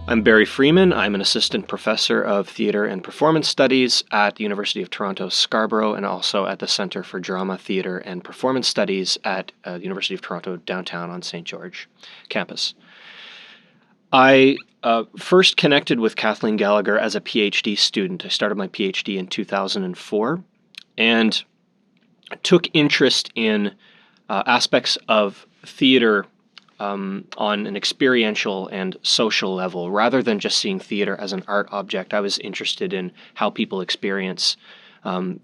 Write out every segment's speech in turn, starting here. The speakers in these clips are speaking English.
I'm Barry Freeman. I'm an assistant professor of theatre and performance studies at the University of Toronto Scarborough and also at the Centre for Drama, Theatre and Performance Studies at the University of Toronto downtown on St. George campus. I first connected with Kathleen Gallagher as a PhD student. I started my PhD in 2004 and took interest in aspects of theatre on an experiential and social level. Rather than just seeing theater as an art object, I was interested in how people experience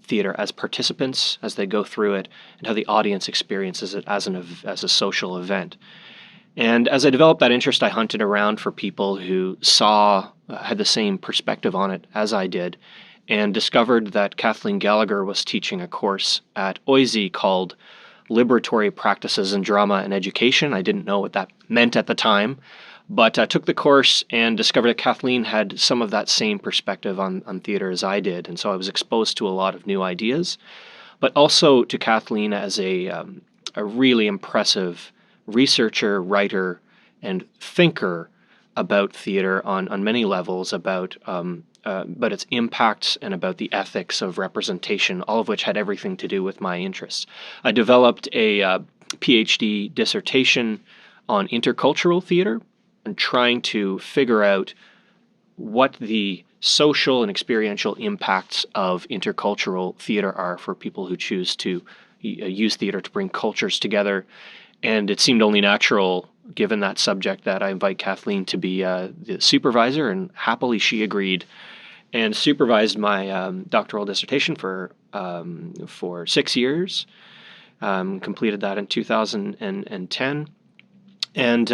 theater as participants as they go through it, and how the audience experiences it as a social event. And as I developed that interest, I hunted around for people who had the same perspective on it as I did, and discovered that Kathleen Gallagher was teaching a course at OISE called Liberatory Practices in Drama and Education. I didn't know what that meant at the time, but I took the course and discovered that Kathleen had some of that same perspective on theater as I did. And so I was exposed to a lot of new ideas, but also to Kathleen as a really impressive researcher, writer, and thinker about theater on many levels, about its impacts and about the ethics of representation, all of which had everything to do with my interests. I developed a PhD dissertation on intercultural theater and trying to figure out what the social and experiential impacts of intercultural theater are for people who choose to use theater to bring cultures together. And it seemed only natural, given that subject, that I invite Kathleen to be the supervisor, and happily she agreed and supervised my doctoral dissertation for 6 years. Completed that in 2010. And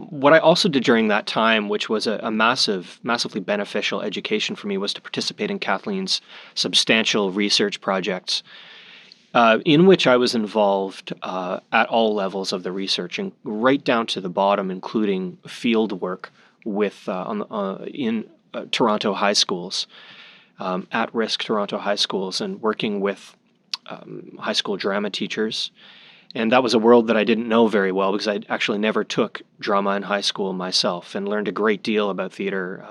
what I also did during that time, which was a massively beneficial education for me, was to participate in Kathleen's substantial research projects, in which I was involved at all levels of the research, and right down to the bottom, including field work with in Toronto high schools, at-risk Toronto high schools, and working with high school drama teachers. And that was a world that I didn't know very well, because I actually never took drama in high school myself, and learned a great deal about theater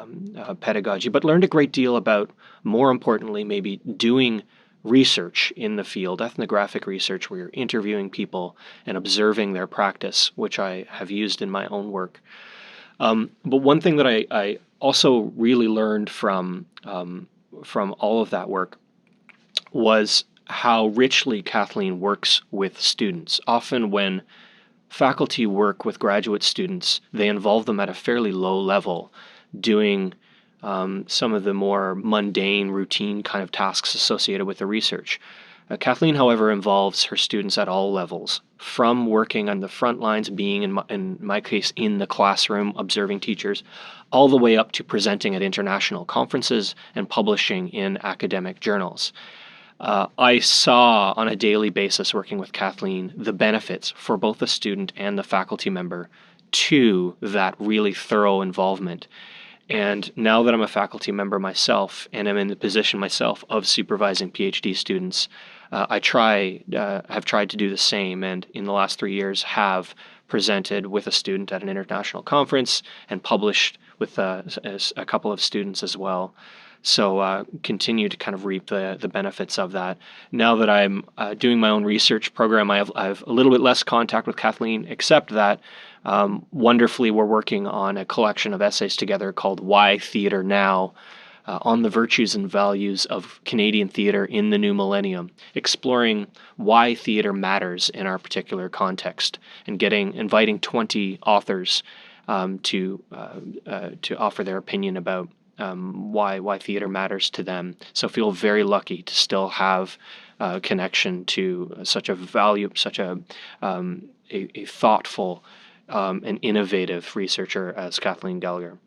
pedagogy, but learned a great deal about, more importantly, maybe doing research in the field, ethnographic research, where you're interviewing people and observing their practice, which I have used in my own work. But one thing that I also really learned from all of that work was how richly Kathleen works with students. Often when faculty work with graduate students, they involve them at a fairly low level, doing some of the more mundane, routine kind of tasks associated with the research. Kathleen, however, involves her students at all levels, from working on the front lines, being, in my case, in the classroom, observing teachers, all the way up to presenting at international conferences and publishing in academic journals. I saw on a daily basis, working with Kathleen, the benefits for both the student and the faculty member to that really thorough involvement. And now that I'm a faculty member myself, and I'm in the position myself of supervising PhD students, I have tried to do the same, and in the last 3 years have presented with a student at an international conference and published with a couple of students as well. So continue to kind of reap the benefits of that. Now that I'm doing my own research program, I have a little bit less contact with Kathleen, except that wonderfully we're working on a collection of essays together called Why Theatre Now? On the virtues and values of Canadian theatre in the new millennium, exploring why theatre matters in our particular context, and inviting 20 authors to offer their opinion about why theater matters to them. So feel very lucky to still have a connection to such a thoughtful and innovative researcher as Kathleen Gallagher.